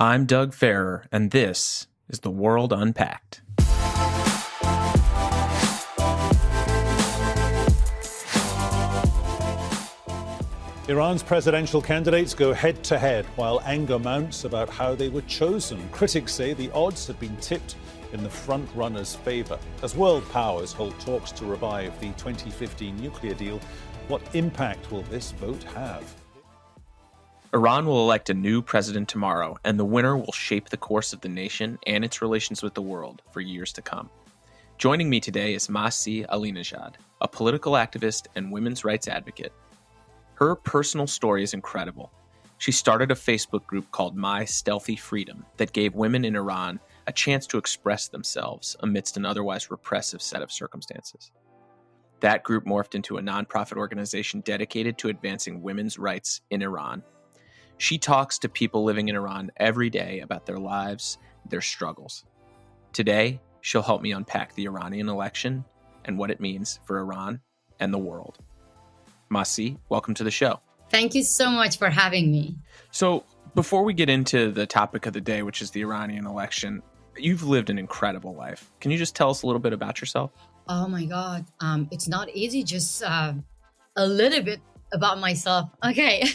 I'm Doug Farrer, and this is The World Unpacked. Iran's presidential candidates go head-to-head while anger mounts about how they were chosen. Critics say the odds have been tipped in the front-runners' favor. As world powers hold talks to revive the 2015 nuclear deal, what impact will this vote have? Iran will elect a new president tomorrow, and the winner will shape the course of the nation and its relations with the world for years to come. Joining me today is Masih Alinejad, a political activist and women's rights advocate. Her personal story is incredible. She started a Facebook group called My Stealthy Freedom that gave women in Iran a chance to express themselves amidst an otherwise repressive set of circumstances. That group morphed into a nonprofit organization dedicated to advancing women's rights in Iran. She talks to people living in Iran every day about their lives, their struggles. Today, she'll help me unpack the Iranian election and what it means for Iran and the world. Masih, welcome to the show. Thank you so much for having me. So before we get into the topic of the day, which is the Iranian election, you've lived an incredible life. Can you just tell us a little bit about yourself? Oh my God. It's not easy. Just a little bit about myself. Okay.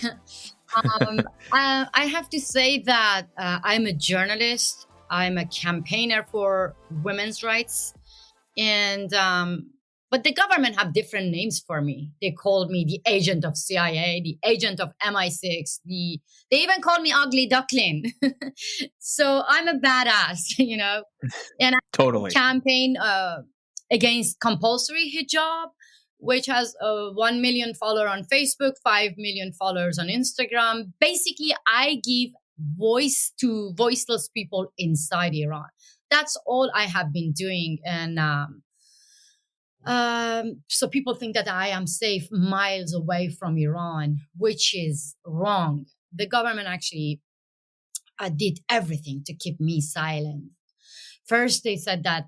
I have to say that I'm a journalist. I'm a campaigner for women's rights. And but the government have different names for me. They called me the agent of CIA, the agent of MI6. They even called me ugly duckling. So I'm a badass, and I Totally campaign against compulsory hijab, which has 1 million followers on Facebook, 5 million followers on Instagram. Basically, I give voice to voiceless people inside Iran. That's all I have been doing. And so people think that I am safe miles away from Iran, which is wrong. The government actually did everything to keep me silent. First, they said that,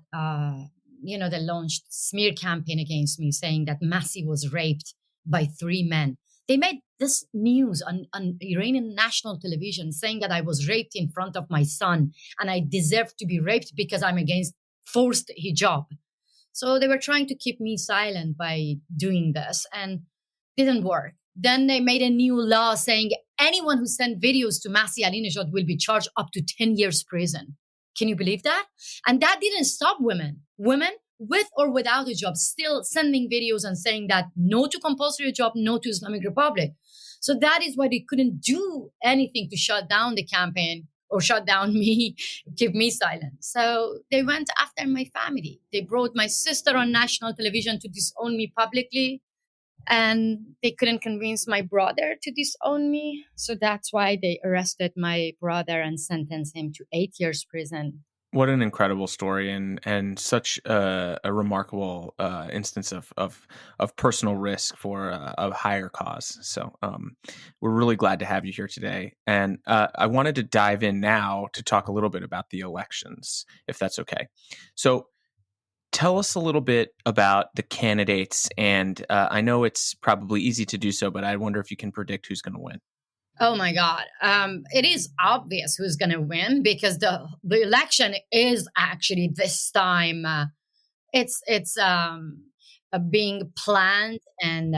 they launched smear campaign against me, saying that Masih was raped by 3 men. They made this news on Iranian national television saying that I was raped in front of my son and I deserve to be raped because I'm against forced hijab. So they were trying to keep me silent by doing this and didn't work. Then they made a new law saying anyone who sent videos to Masih Alinejad will be charged up to 10 years prison. Can you believe that? And that didn't stop women. Women with or without a job still sending videos and saying that no to compulsory hijab, no to Islamic Republic. So that is why they couldn't do anything to shut down the campaign or shut down me, keep me silent. So they went after my family. They brought my sister on national television to disown me publicly. And they couldn't convince my brother to disown me. So that's why they arrested my brother and sentenced him to 8 years prison. What an incredible story and such a remarkable instance of personal risk for a higher cause. So we're really glad to have you here today. And I wanted to dive in now to talk a little bit about the elections, if that's okay. So tell us a little bit about the candidates. And I know it's probably easy to do so, but I wonder if you can predict who's going to win. Oh my God. It is obvious who's going to win because the election is actually this time. It's being planned and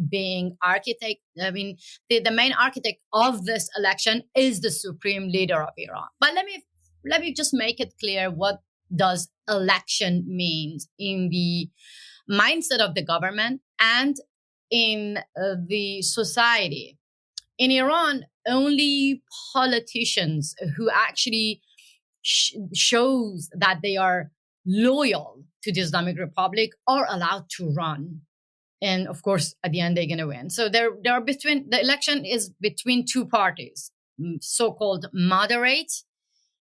being architect. I mean, the main architect of this election is the supreme leader of Iran. But let me just make it clear what does election means in the mindset of the government and in the society. In Iran, only politicians who actually shows that they are loyal to the Islamic Republic are allowed to run. And of course, at the end, they're going to win. So the election is between two parties, so-called moderate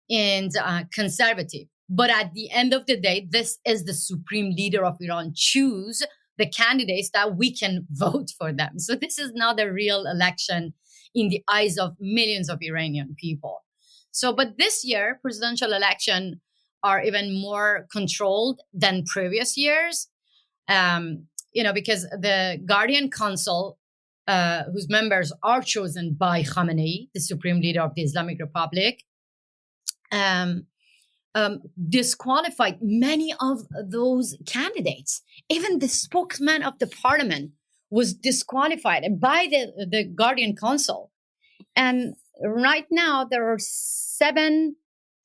and conservative. But at the end of the day, this is the supreme leader of Iran choose the candidates that we can vote for them. So this is not a real election in the eyes of millions of Iranian people. So, but this year, presidential election are even more controlled than previous years, because the Guardian Council, whose members are chosen by Khamenei, the supreme leader of the Islamic Republic, um, disqualified many of those candidates. Even the spokesman of the parliament was disqualified by the Guardian Council. And right now, there are 7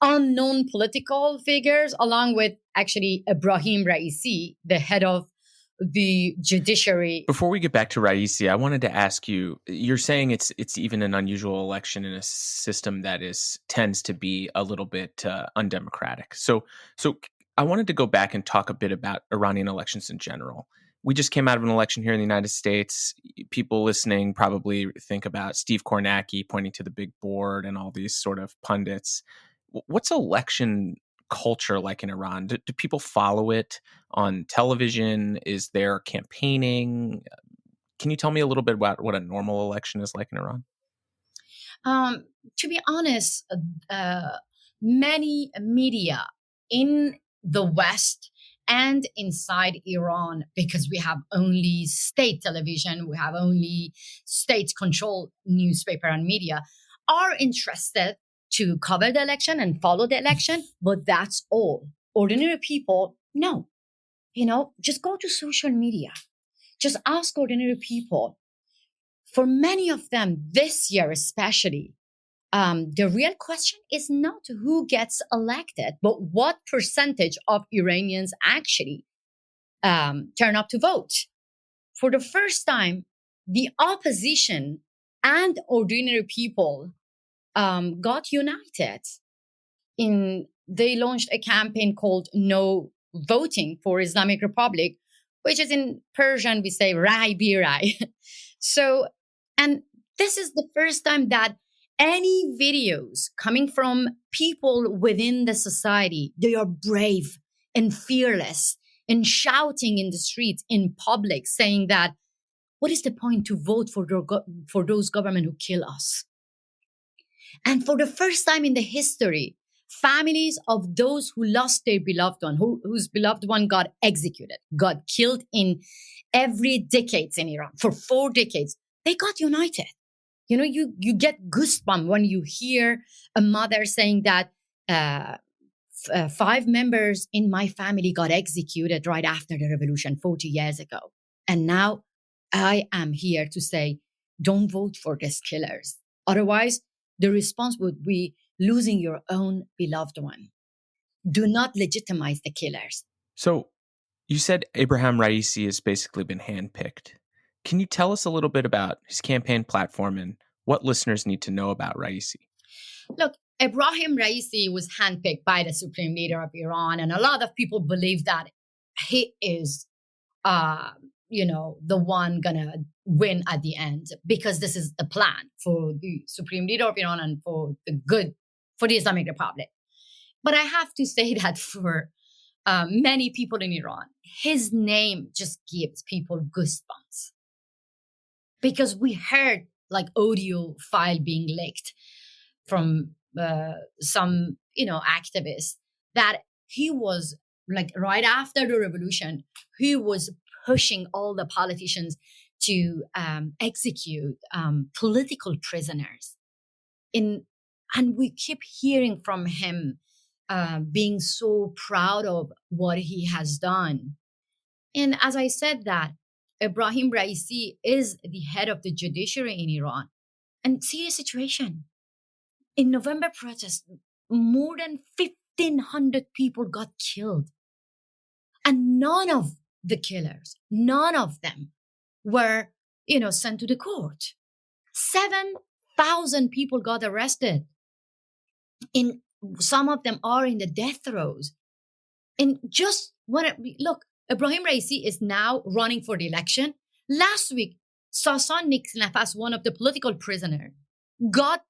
unknown political figures, along with actually Ibrahim Raisi, the head of the judiciary. Before we get back to Raisi, I wanted to ask you, you're saying it's even an unusual election in a system that tends to be a little bit undemocratic. So I wanted to go back and talk a bit about Iranian elections in general. We just came out of an election here in the United States. People listening probably think about Steve Kornacki pointing to the big board and all these sort of pundits. What's election culture like in Iran? Do people follow it on television? Is there campaigning? Can you tell me a little bit about what a normal election is like in Iran? To be honest, many media in the West and inside Iran, because we have only state television, we have only state-controlled newspaper and media, are interested to cover the election and follow the election, but that's all. Ordinary people, no. Just go to social media. Just ask ordinary people. For many of them, this year especially, the real question is not who gets elected, but what percentage of Iranians actually turn up to vote. For the first time, the opposition and ordinary people got united. They launched a campaign called No Voting for Islamic Republic, which is in Persian, we say Rai Bi Rai. And this is the first time that any videos coming from people within the society, they are brave and fearless and shouting in the streets, in public, saying that, what is the point to vote for those government who kill us? And for the first time in the history, families of those who lost their beloved one, whose beloved one got executed, got killed in every decades in Iran, for 4 decades, they got united. You get goosebumps when you hear a mother saying that 5 members in my family got executed right after the revolution 40 years ago. And now I am here to say, don't vote for these killers. Otherwise, the response would be losing your own beloved one. Do not legitimize the killers. So you said Ibrahim Raisi has basically been handpicked. Can you tell us a little bit about his campaign platform and what listeners need to know about Raisi? Look, Ibrahim Raisi was handpicked by the supreme leader of Iran, and a lot of people believe that he is, the one gonna win at the end, because this is the plan for the supreme leader of Iran and for the Islamic Republic. But I have to say that for many people in Iran, his name just gives people goosebumps. Because we heard audio file being leaked from some, activists, that he was right after the revolution, he was pushing all the politicians to execute political prisoners. And we keep hearing from him being so proud of what he has done. And as I said that, Ibrahim Raisi is the head of the judiciary in Iran. And see the situation. In November protests, more than 1,500 people got killed. And none of the killers, none of them were, sent to the court. 7,000 people got arrested. Some of them are in the death rows. And look, Ibrahim Raisi is now running for the election. Last week, Sasan Nafas, one of the political prisoners, got,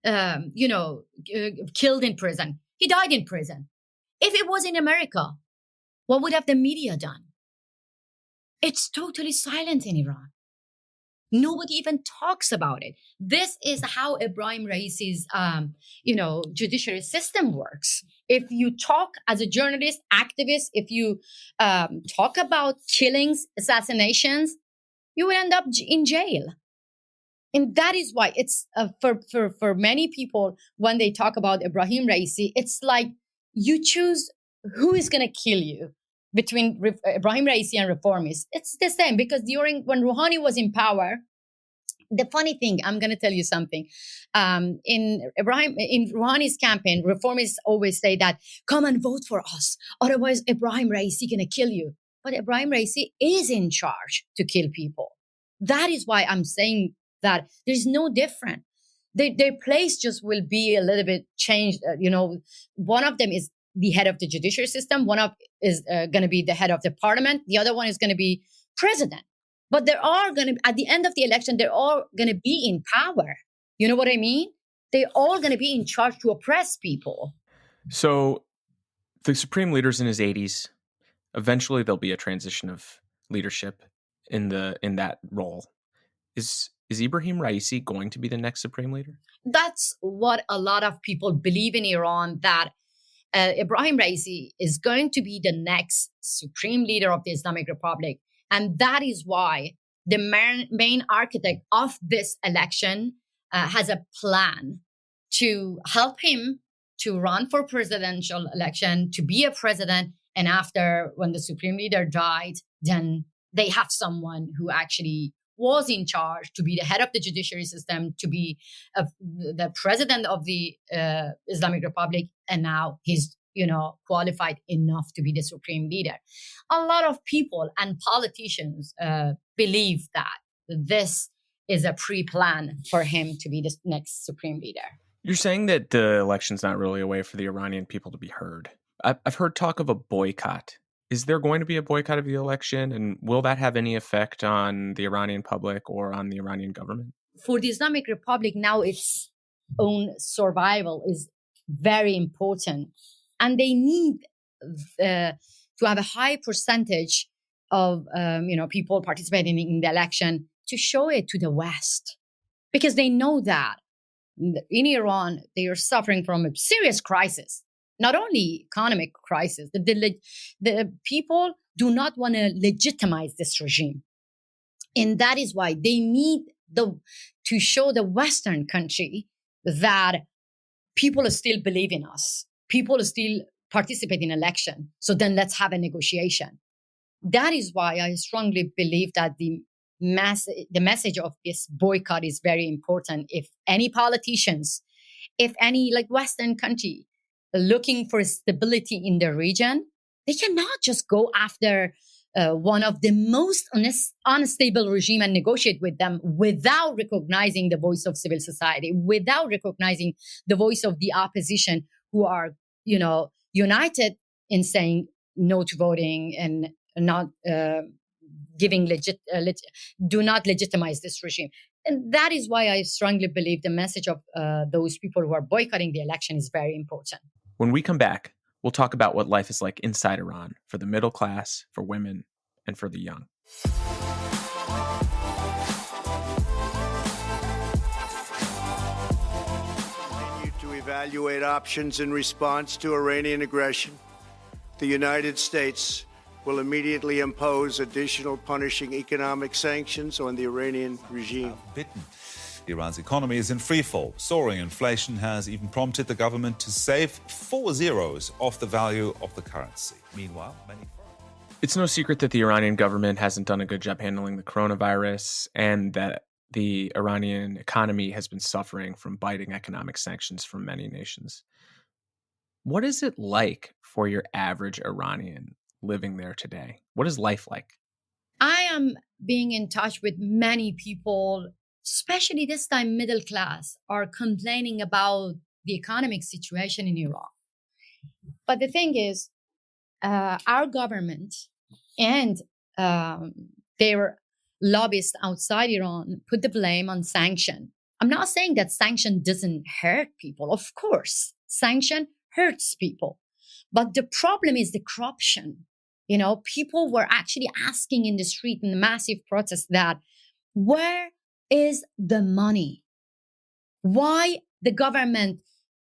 killed in prison. He died in prison. If it was in America, what would have the media done? It's totally silent in Iran. Nobody even talks about it. This is how Ibrahim Raisi's, judiciary system works. If you talk as a journalist, activist, if you talk about killings, assassinations, you will end up in jail. And that is why it's for many people, when they talk about Ibrahim Raisi, it's like you choose who is going to kill you between Ibrahim Raisi and reformists. It's the same, because when Rouhani was in power, the funny thing, I'm going to tell you something. In Rouhani's campaign, reformists always say that, come and vote for us, otherwise Ibrahim Raisi going to kill you. But Ibrahim Raisi is in charge to kill people. That is why I'm saying that there's no difference. Their place just will be a little bit changed. One of them is the head of the judiciary system. One of is going to be the head of the parliament. The other one is going to be president. But they're all going to, at the end of the election, they're all going to be in power. You know what I mean? They're all going to be in charge to oppress people. So the supreme leader's in his 80s. Eventually, there'll be a transition of leadership in that role. Is Ibrahim Raisi going to be the next supreme leader? That's what a lot of people believe in Iran, that Ibrahim Raisi is going to be the next supreme leader of the Islamic Republic. And that is why the main architect of this election has a plan to help him to run for presidential election, to be a president. And after, when the supreme leader died, then they have someone who actually was in charge to be the head of the judiciary system, to be the president of the Islamic Republic. And now he's, qualified enough to be the supreme leader. A lot of people and politicians believe that this is a pre-plan for him to be the next supreme leader. You're saying that the election's not really a way for the Iranian people to be heard. I've heard talk of a boycott. Is there going to be a boycott of the election? And will that have any effect on the Iranian public or on the Iranian government? For the Islamic Republic now, its own survival is very important. And they need to have a high percentage of people participating in the election to show it to the West. Because they know that in Iran, they are suffering from a serious crisis. Not only economic crisis, the people do not want to legitimize this regime. And that is why they need to show the Western country that people still believe in us. People still participate in election. So then let's have a negotiation. That is why I strongly believe that the message of this boycott is very important. If any politicians, if any Western country looking for stability in the region, they cannot just go after one of the most unstable regime and negotiate with them without recognizing the voice of civil society, without recognizing the voice of the opposition, who are, united in saying no to voting and not giving do not legitimize this regime. And that is why I strongly believe the message of those people who are boycotting the election is very important. When we come back, we'll talk about what life is like inside Iran for the middle class, for women, and for the young. Continue to evaluate options in response to Iranian aggression. The United States will immediately impose additional punishing economic sanctions on the Iranian regime. Iran's economy is in freefall. Soaring inflation has even prompted the government to save 4 zeros off the value of the currency. Meanwhile, It's no secret that the Iranian government hasn't done a good job handling the coronavirus, and that the Iranian economy has been suffering from biting economic sanctions from many nations. What is it like for your average Iranian living there today? What is life like? I am being in touch with many people, especially this time middle class, are complaining about the economic situation in Iran. But the thing is, our government and their lobbyists outside Iran put the blame on sanction. I'm not saying that sanction doesn't hurt people. Of course, sanction hurts people. But the problem is the corruption. People were actually asking in the street in the massive protest that, where is the money? Why the government,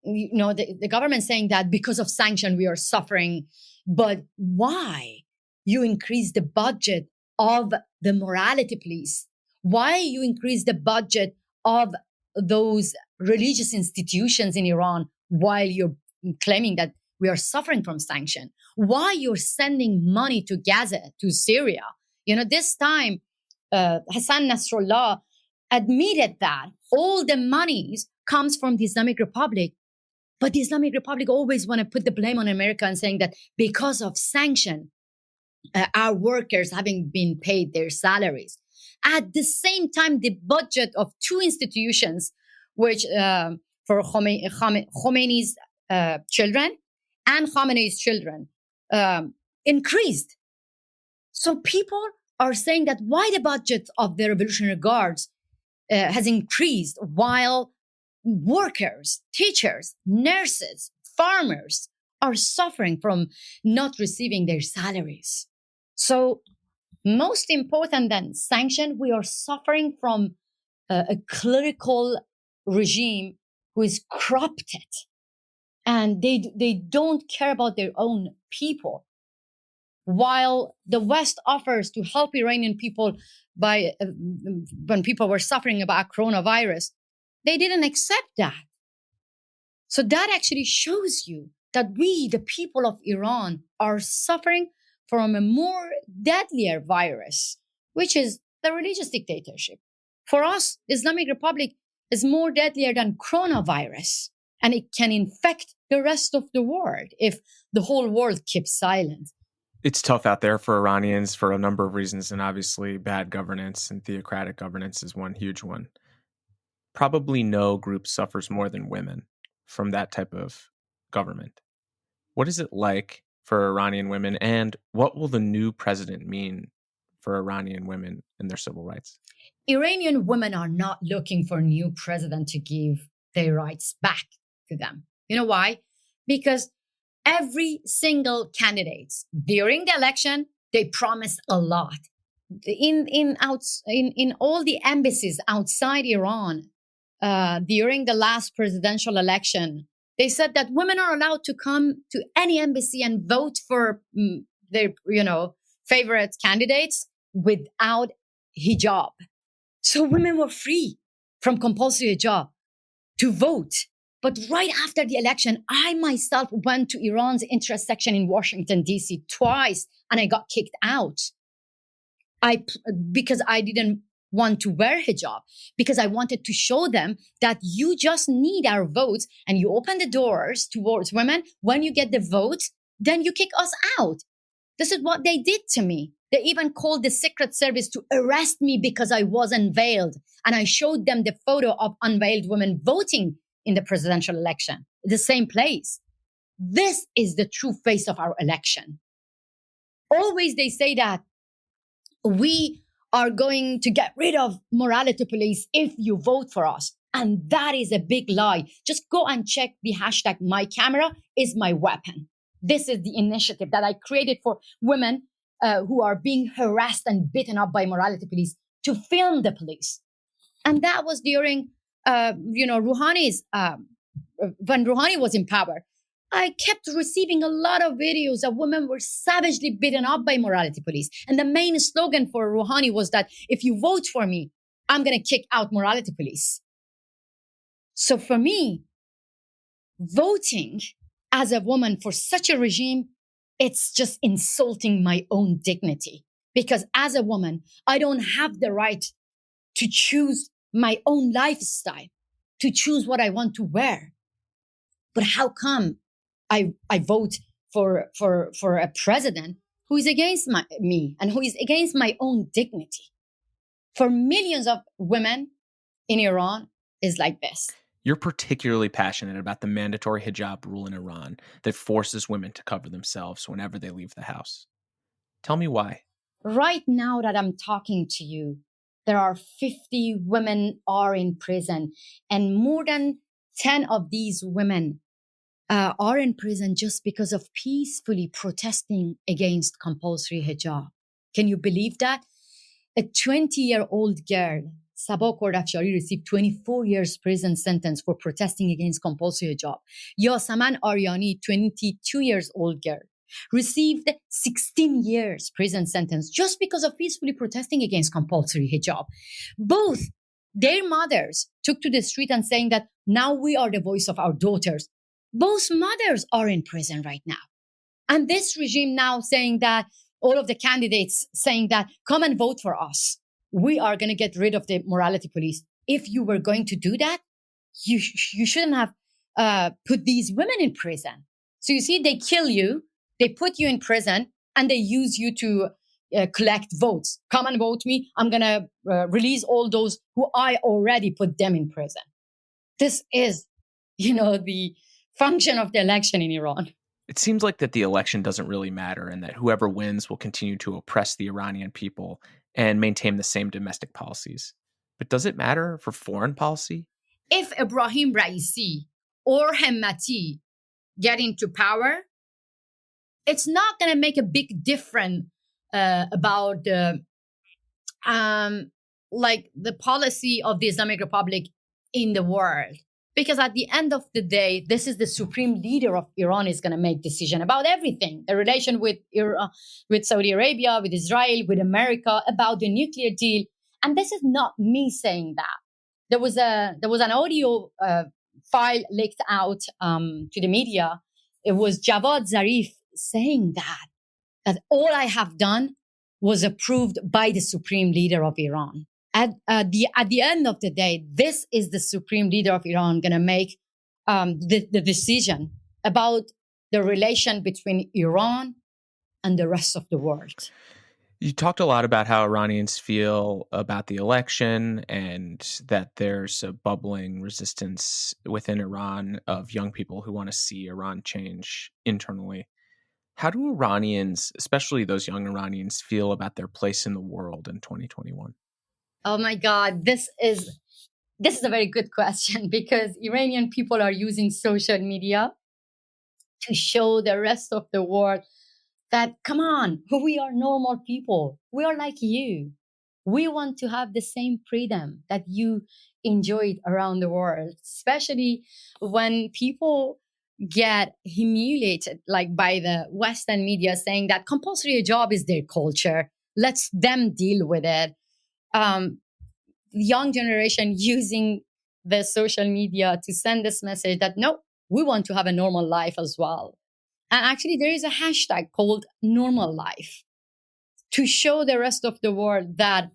the government saying that because of sanction we are suffering, but why you increase the budget of the morality police? Why you increase the budget of those religious institutions in Iran while you're claiming that we are suffering from sanction? Why you're sending money to Gaza, to Syria? This time, Hassan Nasrallah admitted that all the monies comes from the Islamic Republic. But the Islamic Republic always want to put the blame on America and saying that because of sanction, our workers having been paid their salaries. At the same time, the budget of two institutions, which for Khomeiни's children and Khamenei's children, increased. So people are saying that why the budget of the Revolutionary Guards has increased while workers, teachers, nurses, farmers are suffering from not receiving their salaries. So most important than sanction, we are suffering from a clerical regime who is corrupted, and they don't care about their own people. While the West offers to help Iranian people by when people were suffering about coronavirus, they didn't accept that. So that actually shows you that we, the people of Iran, are suffering from a more deadlier virus, which is the religious dictatorship. For us, the Islamic Republic is more deadlier than coronavirus, and it can infect the rest of the world if the whole world keeps silent. It's tough out there for Iranians for a number of reasons, and obviously bad governance and theocratic governance is one huge one. Probably no group suffers more than women from that type of government. What is it like for Iranian women, and what will the new president mean for Iranian women and their civil rights? Iranian women are not looking for a new president to give their rights back to them. You know why? Because every single candidate during the election, they promised a lot. In all the embassies outside Iran, during the last presidential election, they said that women are allowed to come to any embassy and vote for their, favorite candidates without hijab. So women were free from compulsory hijab to vote. But right after the election, I myself went to Iran's interest section in Washington, D.C. twice, and I got kicked out. Because I didn't want to wear hijab, because I wanted to show them that you just need our votes and you open the doors towards women. When you get the vote, then you kick us out. This is what they did to me. They even called the Secret Service to arrest me because I was unveiled. And I showed them the photo of unveiled women voting in the presidential election, the same place. This is the true face of our election. Always they say that we are going to get rid of morality police if you vote for us. And that is a big lie. Just go and check the hashtag My Camera is My Weapon. This is the initiative that I created for women who are being harassed and beaten up by morality police to film the police. And that was during, Rouhani's, when Rouhani was in power. I kept receiving a lot of videos of women were savagely beaten up by morality police. And the main slogan for Rouhani was that if you vote for me, I'm going to kick out morality police. So for me, voting as a woman for such a regime, it's just insulting my own dignity. Because as a woman, I don't have the right to choose my own lifestyle, to choose what I want to wear. But how come I vote for a president who is against me and who is against my own dignity? For millions of women in Iran is like this. You're particularly passionate about the mandatory hijab rule in Iran that forces women to cover themselves whenever they leave the house. Tell me why. Right now that I'm talking to you, there are 50 women are in prison, and more than 10 of these women are in prison just because of peacefully protesting against compulsory hijab. Can you believe that? A 20-year-old girl, Sabah Kordafshari, received 24 years prison sentence for protesting against compulsory hijab. Yasaman Aryani, 22 years old girl, received 16 years prison sentence just because of peacefully protesting against compulsory hijab. Both Their mothers took to the street and saying that now we are the voice of our daughters. Both mothers are in prison right now. And this regime now saying that all of the candidates saying that come and vote for us. We are going to get rid of the morality police. If you were going to do that, you shouldn't have put these women in prison. So you see, they kill you, they put you in prison, and they use you to collect votes. Come and vote me. I'm going to release all those who I already put them in prison. This is, the function of the election in Iran. It seems like that the election doesn't really matter and that whoever wins will continue to oppress the Iranian people and maintain the same domestic policies. But does it matter for foreign policy? If Ibrahim Raisi or Hemmati get into power, it's not going to make a big difference about the policy of the Islamic Republic in the world. Because at the end of the day, this is the supreme leader of Iran is going to make decision about everything. The relation with Saudi Arabia, with Israel, with America, about the nuclear deal. And this is not me saying that. There was an audio file leaked out to the media. It was Javad Zarif saying that all I have done was approved by the supreme leader of Iran. At the end of the day, this is the supreme leader of Iran going to make the decision about the relation between Iran and the rest of the world. You talked a lot about how Iranians feel about the election and that there's a bubbling resistance within Iran of young people who want to see Iran change internally. How do Iranians, especially those young Iranians, feel about their place in the world in 2021? Oh my God, this is a very good question because Iranian people are using social media to show the rest of the world that, come on, we are normal people. We are like you. We want to have the same freedom that you enjoyed around the world, especially when people get humiliated like by the Western media saying that compulsory hijab is their culture. Let's them deal with it. Young generation using the social media to send this message that, no, we want to have a normal life as well. And actually, there is a hashtag called normal life to show the rest of the world that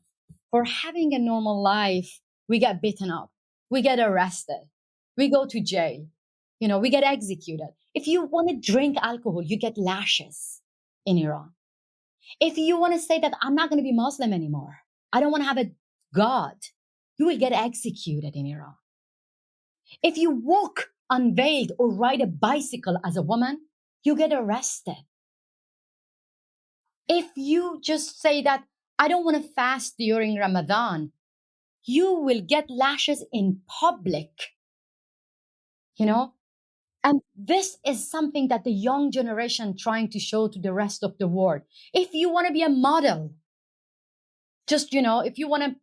for having a normal life, we get beaten up, we get arrested, we go to jail, we get executed. If you want to drink alcohol, you get lashes in Iran. If you want to say that I'm not going to be Muslim anymore, I don't want to have a God, you will get executed in Iran. If you walk unveiled or ride a bicycle as a woman, you get arrested. If you just say that I don't want to fast during Ramadan, you will get lashes in public. And this is something that the young generation trying to show to the rest of the world. If you want to be a model, just, if you want to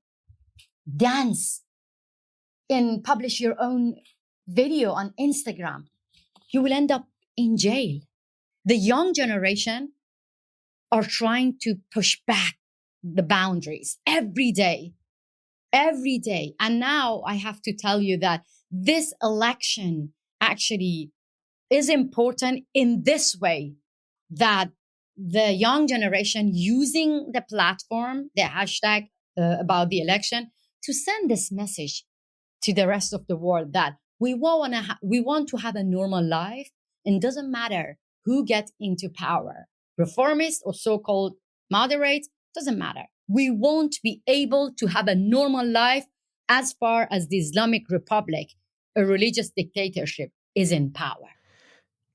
dance and publish your own video on Instagram, you will end up in jail. The young generation are trying to push back the boundaries every day. And now I have to tell you that this election actually is important in this way, that the young generation using the platform, the hashtag about the election, to send this message to the rest of the world that we want to have a normal life, and doesn't matter who gets into power, reformist or so-called moderate, doesn't matter. We won't be able to have a normal life as far as the Islamic Republic, a religious dictatorship, is in power.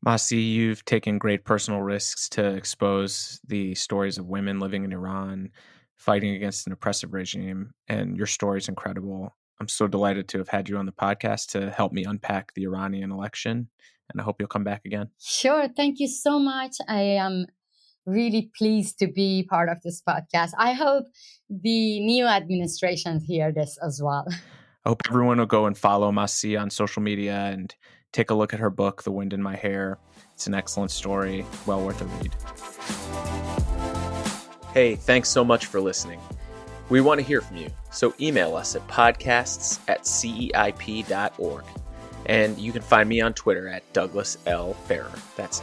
Masih, you've taken great personal risks to expose the stories of women living in Iran, fighting against an oppressive regime, and your story is incredible. I'm so delighted to have had you on the podcast to help me unpack the Iranian election, and I hope you'll come back again. Sure. Thank you so much. I am really pleased to be part of this podcast. I hope the new administration hear this as well. I hope everyone will go and follow Masih on social media and take a look at her book, The Wind in My Hair. It's an excellent story, well worth a read. Hey, thanks so much for listening. We want to hear from you, so email us at podcasts@ceip.org. And you can find me on Twitter at Douglas L. Farrer. That's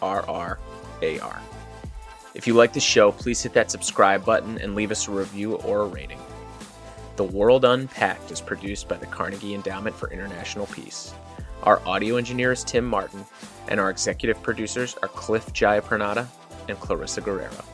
Farrar. If you like the show, please hit that subscribe button and leave us a review or a rating. The World Unpacked is produced by the Carnegie Endowment for International Peace. Our audio engineer is Tim Martin, and our executive producers are Cliff Jayapranada and Clarissa Guerrero.